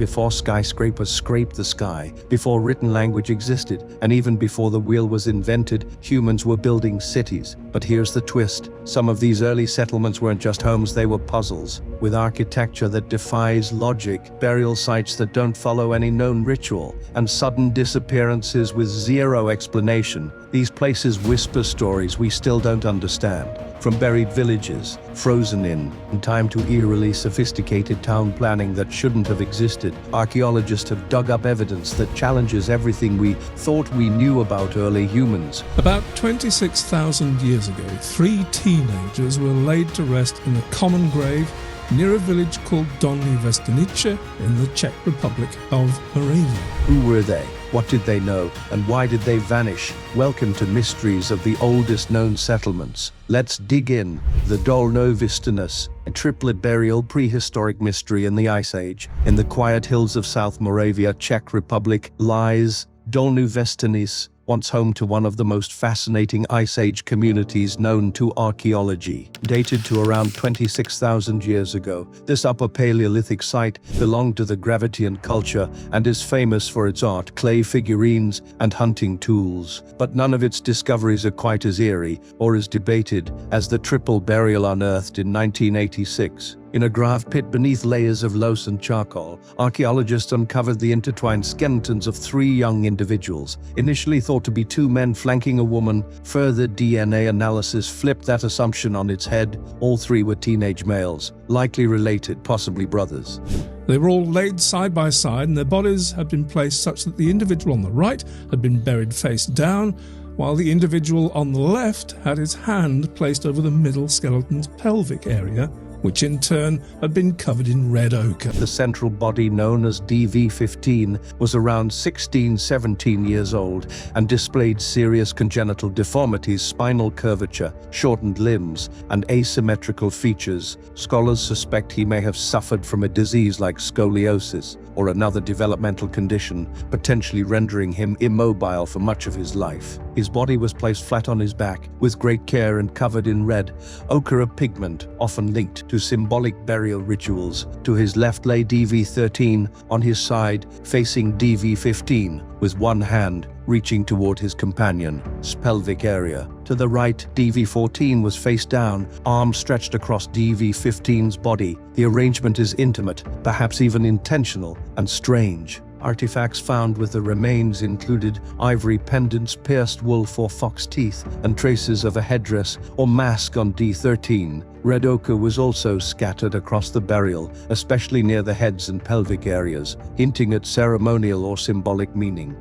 before skyscrapers scraped the sky, before written language existed, and even before the wheel was invented, humans were building cities. But here's the twist. Some of these early settlements weren't just homes, they were puzzles. With architecture that defies logic, burial sites that don't follow any known ritual, and sudden disappearances with zero explanation, these places whisper stories we still don't understand. From buried villages, frozen in time to eerily sophisticated town planning that shouldn't have existed, archaeologists have dug up evidence that challenges everything we thought we knew about early humans. About 26,000 years ago, 3 teenagers were laid to rest in a common grave near a village called Dolní Věstonice in the Czech Republic of Moravia. Who were they? What did they know? And why did they vanish? Welcome to Mysteries of the Oldest Known Settlements. Let's dig in. The Dolní Věstonice, a triplet burial prehistoric mystery in the Ice Age. In the quiet hills of South Moravia, Czech Republic, lies Dolní Věstonice, once home to one of the most fascinating Ice Age communities known to archaeology. Dated to around 26,000 years ago, this Upper Paleolithic site belonged to the Gravettian culture and is famous for its art, clay figurines, and hunting tools. But none of its discoveries are quite as eerie or as debated as the Triplet Burial unearthed in 1986. In a grave pit beneath layers of loess and charcoal, archaeologists uncovered the intertwined skeletons of 3 young individuals. Initially thought to be 2 men flanking a woman, further DNA analysis flipped that assumption on its head. All 3 were teenage males, likely related, possibly brothers. They were all laid side by side, and their bodies had been placed such that the individual on the right had been buried face down, while the individual on the left had his hand placed over the middle skeleton's pelvic area, which in turn had been covered in red ochre. The central body, known as DV15, was around 16-17 years old and displayed serious congenital deformities, spinal curvature, shortened limbs, and asymmetrical features. Scholars suspect he may have suffered from a disease like scoliosis or another developmental condition, potentially rendering him immobile for much of his life. His body was placed flat on his back, with great care and covered in red ochre, a pigment often linked to symbolic burial rituals. To his left lay DV13, on his side facing DV15, with one hand reaching toward his companion's pelvic area. To the right, DV14 was face down, arms stretched across DV15's body. The arrangement is intimate, perhaps even intentional, and strange. Artifacts found with the remains included ivory pendants, pierced wolf or fox teeth, and traces of a headdress or mask on D13. Red ochre was also scattered across the burial, especially near the heads and pelvic areas, hinting at ceremonial or symbolic meaning.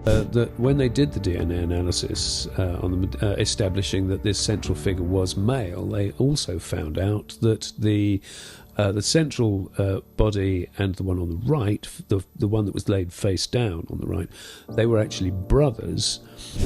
When they did the DNA analysis establishing that this central figure was male, they also found out that the central body and the one on the right, the one that was laid face down on the right, they were actually brothers.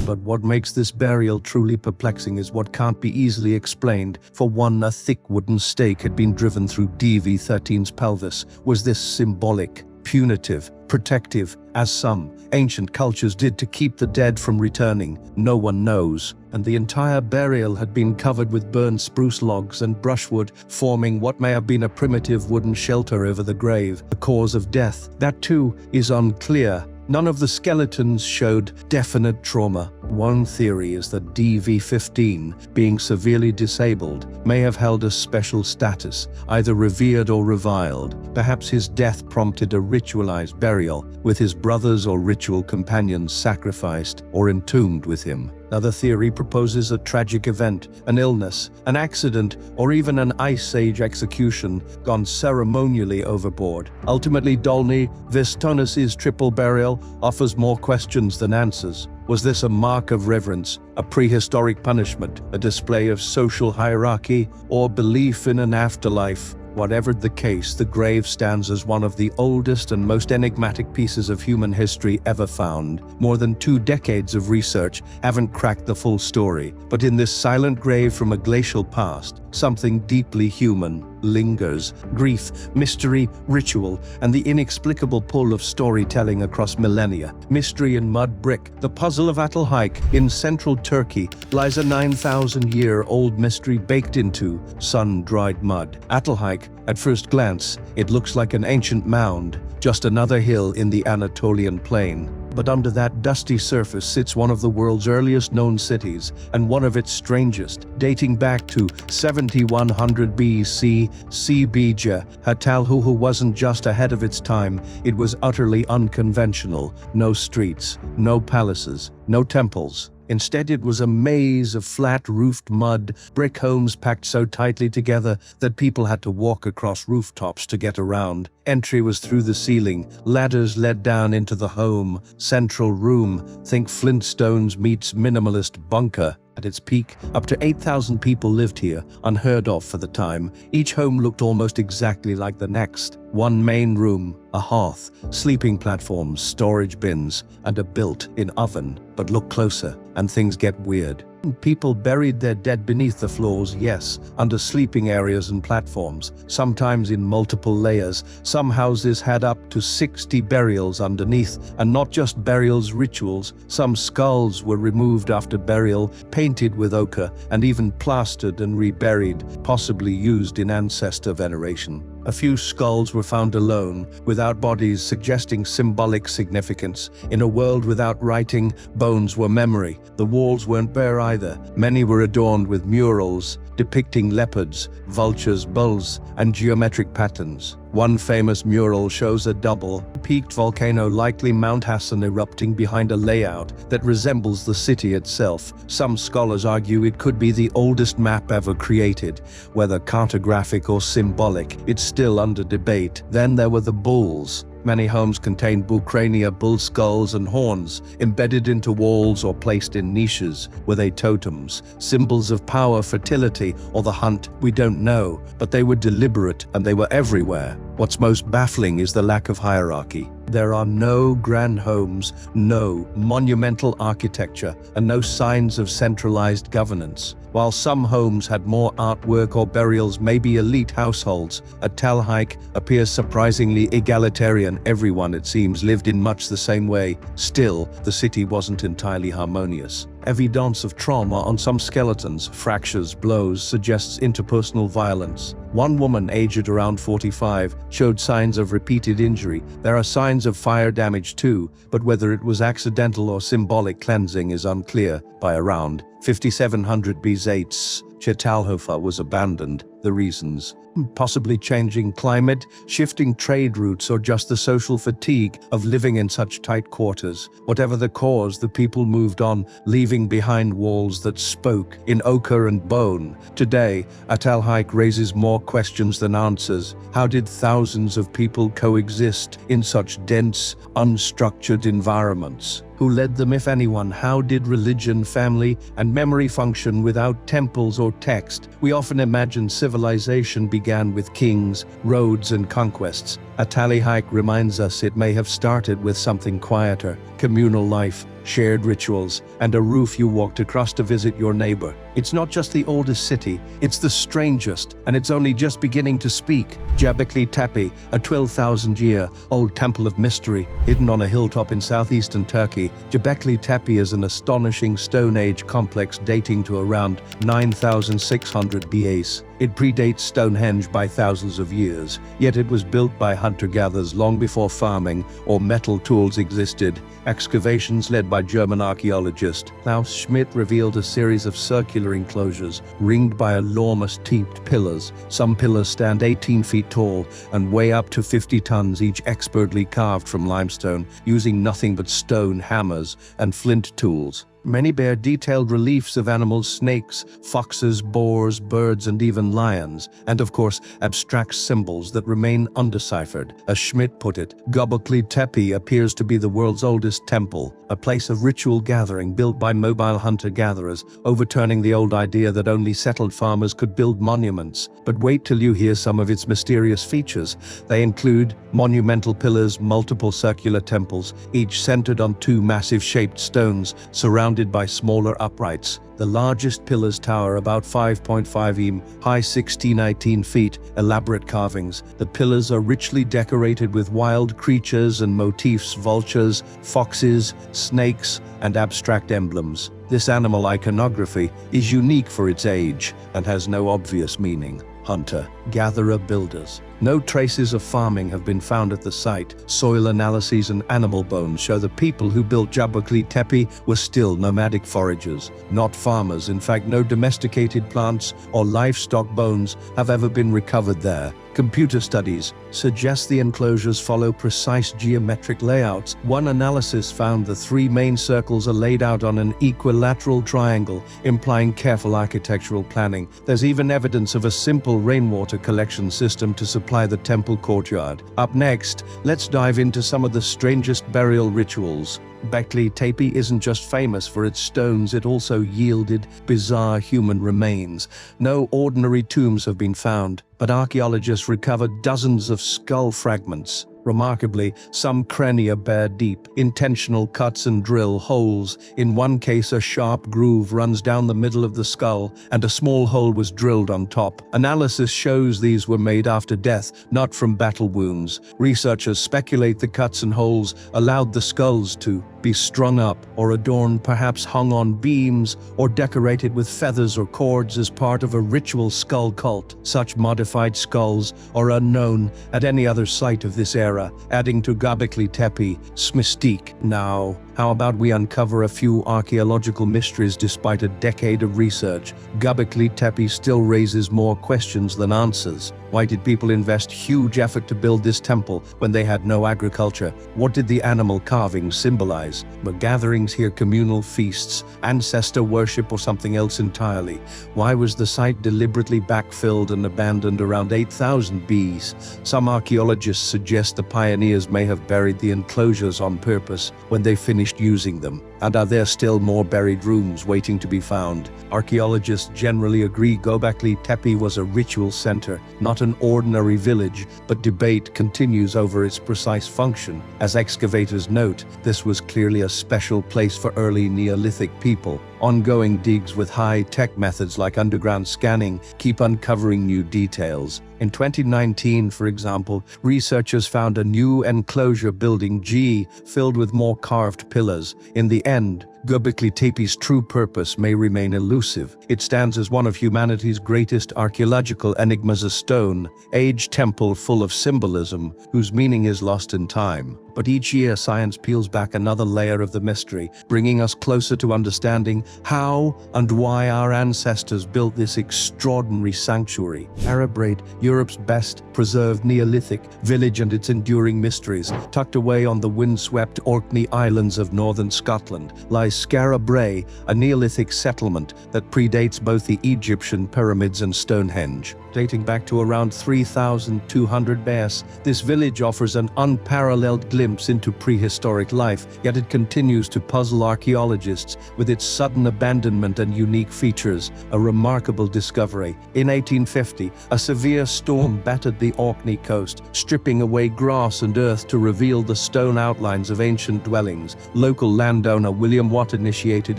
But what makes this burial truly perplexing is what can't be easily explained. For one, a thick wooden stake had been driven through DV13's pelvis. Was this symbolic, punitive, protective, as some ancient cultures did to keep the dead from returning? No one knows. And the entire burial had been covered with burned spruce logs and brushwood, forming what may have been a primitive wooden shelter over the grave. The cause of death, that too, is unclear. None of the skeletons showed definite trauma. One theory is that DV15, being severely disabled, may have held a special status, either revered or reviled. Perhaps his death prompted a ritualized burial, with his brothers or ritual companions sacrificed or entombed with him. Another theory proposes a tragic event, an illness, an accident, or even an Ice Age execution gone ceremonially overboard. Ultimately, Dolní Věstonice's triple burial offers more questions than answers. Was this a mark of reverence, a prehistoric punishment, a display of social hierarchy, or belief in an afterlife? Whatever the case, the grave stands as one of the oldest and most enigmatic pieces of human history ever found. More than 2 decades of research haven't cracked the full story, but in this silent grave from a glacial past, something deeply human lingers. Grief, mystery, ritual, and the inexplicable pull of storytelling across millennia. Mystery in Mudbrick, the puzzle of Atalhike in central Turkey, lies a 9,000-year-old mystery baked into sun-dried mud. Atalhike, At first glance, it looks like an ancient mound, just another hill in the Anatolian plain. But under that dusty surface sits one of the world's earliest known cities, and one of its strangest, dating back to 7100 BC. Sebija, Hatalhuhu wasn't just ahead of its time, it was utterly unconventional. No streets, no palaces, no temples. Instead, it was a maze of flat-roofed mud, brick homes packed so tightly together that people had to walk across rooftops to get around. Entry was through the ceiling, ladders led down into the home, central room, think Flintstones meets minimalist bunker. At its peak, up to 8,000 people lived here, unheard of for the time. Each home looked almost exactly like the next. One main room, a hearth, sleeping platforms, storage bins, and a built-in oven. But look closer, and things get weird. People buried their dead beneath the floors, yes, under sleeping areas and platforms, sometimes in multiple layers. Some houses had up to 60 burials underneath, and not just burials, rituals. Some skulls were removed after burial, painted with ochre, and even plastered and reburied, possibly used in ancestor veneration. A few skulls were found alone, without bodies, suggesting symbolic significance. In a world without writing, bones were memory. The walls weren't bare either. Many were adorned with murals depicting leopards, vultures, bulls, and geometric patterns. One famous mural shows a double-peaked volcano, likely Mount Hassan, erupting behind a layout that resembles the city itself. Some scholars argue it could be the oldest map ever created. Whether cartographic or symbolic, it's still under debate. Then there were the bulls. Many homes contained bull crania, bull skulls and horns, embedded into walls or placed in niches. Were they totems, symbols of power, fertility, or the hunt? We don't know, but they were deliberate and they were everywhere. What's most baffling is the lack of hierarchy. There are no grand homes, no monumental architecture, and no signs of centralized governance. While some homes had more artwork or burials, maybe elite households, Atalhaik appears surprisingly egalitarian. Everyone, it seems, lived in much the same way. Still, the city wasn't entirely harmonious. Evidence of trauma on some skeletons, fractures, blows, suggests interpersonal violence. One woman, aged around 45, showed signs of repeated injury. There are signs of fire damage too, but whether it was accidental or symbolic cleansing is unclear. By around 5700 BC, Chetalhofa was abandoned. The reasons: possibly changing climate, shifting trade routes, or just the social fatigue of living in such tight quarters. Whatever the cause, the people moved on, leaving behind walls that spoke in ochre and bone. Today, Atalhaik raises more questions than answers. How did thousands of people coexist in such dense, unstructured environments? Who led them, if anyone? How did religion, family, and memory function without temples or text? We often imagine civilization began with kings, roads, and conquests. Atalhaik reminds us it may have started with something quieter: communal life, shared rituals, and a roof you walked across to visit your neighbor. It's not just the oldest city, it's the strangest, and it's only just beginning to speak. Göbekli Tepe, a 12,000-year-old temple of mystery, hidden on a hilltop in southeastern Turkey. Göbekli Tepe is an astonishing Stone Age complex dating to around 9,600 BC. It predates Stonehenge by thousands of years, yet it was built by hunter-gatherers long before farming or metal tools existed. Excavations led by German archaeologist Klaus Schmidt revealed a series of circular enclosures ringed by enormous teeped pillars. Some pillars stand 18 feet tall and weigh up to 50 tons, each expertly carved from limestone, using nothing but stone, hammers, and flint tools. Many bear detailed reliefs of animals: snakes, foxes, boars, birds, and even lions, and of course, abstract symbols that remain undeciphered. As Schmidt put it, Göbekli Tepe appears to be the world's oldest temple, a place of ritual gathering built by mobile hunter-gatherers, overturning the old idea that only settled farmers could build monuments. But wait till you hear some of its mysterious features. They include monumental pillars, multiple circular temples, each centered on two massive shaped stones, surrounded by smaller uprights. The largest pillars tower about 5.5 m high, 16-18 feet, elaborate carvings. The pillars are richly decorated with wild creatures and motifs: vultures, foxes, snakes, and abstract emblems. This animal iconography is unique for its age and has no obvious meaning. hunter-gatherer builders. No traces of farming have been found at the site. Soil analyses and animal bones show the people who built Göbekli Tepe were still nomadic foragers, not farmers. In fact, no domesticated plants or livestock bones have ever been recovered there. Computer studies suggest the enclosures follow precise geometric layouts. One analysis found the three main circles are laid out on an equilateral triangle, implying careful architectural planning. There's even evidence of a simple rainwater collection system to supply the temple courtyard. Up next, let's dive into some of the strangest burial rituals. Göbekli Tepe isn't just famous for its stones, it also yielded bizarre human remains. No ordinary tombs have been found, but archaeologists recovered dozens of skull fragments. Remarkably, some crania bear deep, intentional cuts and drill holes. In one case, a sharp groove runs down the middle of the skull, and a small hole was drilled on top. Analysis shows these were made after death, not from battle wounds. Researchers speculate the cuts and holes allowed the skulls to be strung up or adorned, perhaps hung on beams or decorated with feathers or cords as part of a ritual skull cult. Such modified skulls are unknown at any other site of this era, adding to Göbekli Tepe's mystique. Now, how about we uncover a few archaeological mysteries despite a decade of research? Göbekli Tepe still raises more questions than answers. Why did people invest huge effort to build this temple when they had no agriculture? What did the animal carvings symbolize? Were gatherings here communal feasts, ancestor worship, or something else entirely? Why was the site deliberately backfilled and abandoned around 8000 BC? Some archaeologists suggest the pioneers may have buried the enclosures on purpose when they finished using them. And are there still more buried rooms waiting to be found? Archaeologists generally agree Göbekli Tepe was a ritual center, not an ordinary village, but debate continues over its precise function. As excavators note, this was clearly a special place for early Neolithic people. Ongoing digs with high-tech methods like underground scanning keep uncovering new details. In 2019, for example, researchers found a new enclosure building G filled with more carved pillars. In the end, Göbekli Tepe's true purpose may remain elusive. It stands as one of humanity's greatest archaeological enigmas, a stone-age temple full of symbolism whose meaning is lost in time. But each year, science peels back another layer of the mystery, bringing us closer to understanding how and why our ancestors built this extraordinary sanctuary. Scarabra, Europe's best preserved Neolithic village and its enduring mysteries. Tucked away on the windswept Orkney Islands of northern Scotland lies Scarabra, a Neolithic settlement that predates both the Egyptian pyramids and Stonehenge. Dating back to around 3200 BC, this village offers an unparalleled glimpse into prehistoric life, yet it continues to puzzle archaeologists with its sudden abandonment and unique features, a remarkable discovery. In 1850, a severe storm battered the Orkney coast, stripping away grass and earth to reveal the stone outlines of ancient dwellings. Local landowner William Watt initiated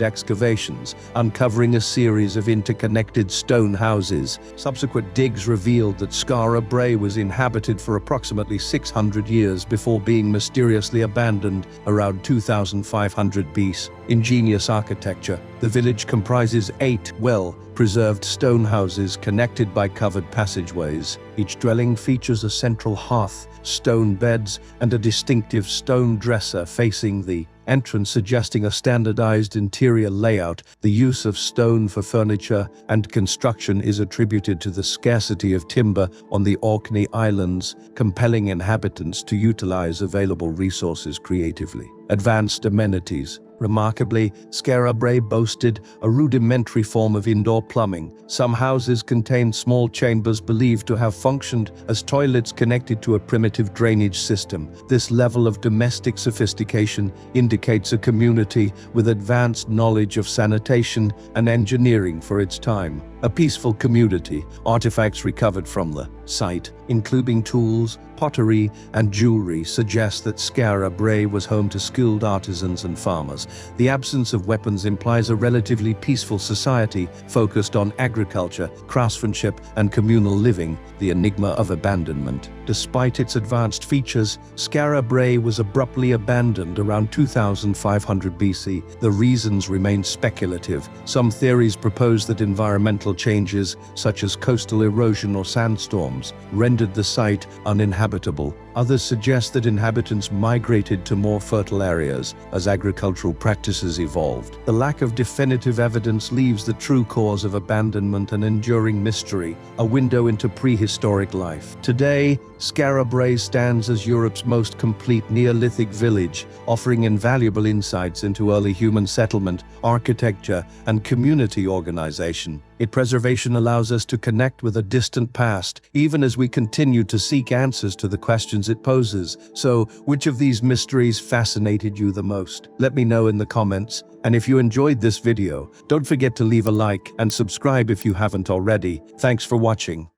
excavations, uncovering a series of interconnected stone houses. Subsequent digs revealed that Scarabra was inhabited for approximately 600 years before being mysteriously abandoned around 2500 BC. Ingenious architecture. The village comprises 8 well-preserved stone houses connected by covered passageways. Each dwelling features a central hearth, stone beds, and a distinctive stone dresser facing the entrance, suggesting a standardized interior layout. The use of stone for furniture and construction is attributed to the scarcity of timber on the Orkney Islands, compelling inhabitants to utilize available resources creatively. Advanced amenities. Remarkably, Scarabra boasted a rudimentary form of indoor plumbing. Some houses contained small chambers believed to have functioned as toilets connected to a primitive drainage system. This level of domestic sophistication indicates a community with advanced knowledge of sanitation and engineering for its time. A peaceful community. Artifacts recovered from the site, including tools, pottery, and jewelry, suggest that Scarabra was home to skilled artisans and farmers. The absence of weapons implies a relatively peaceful society focused on agriculture, craftsmanship, and communal living, the enigma of abandonment. Despite its advanced features, Scarabra was abruptly abandoned around 2500 BC. The reasons remain speculative. Some theories propose that environmental changes, such as coastal erosion or sandstorms, rendered the site uninhabitable. Others suggest that inhabitants migrated to more fertile areas as agricultural practices evolved. The lack of definitive evidence leaves the true cause of abandonment an enduring mystery, a window into prehistoric life. Today, Scarabra stands as Europe's most complete Neolithic village, offering invaluable insights into early human settlement, architecture, and community organization. Its preservation allows us to connect with a distant past, even as we continue to seek answers to the questions it poses. So, which of these mysteries fascinated you the most? Let me know in the comments. And if you enjoyed this video, don't forget to leave a like and subscribe if you haven't already. Thanks for watching.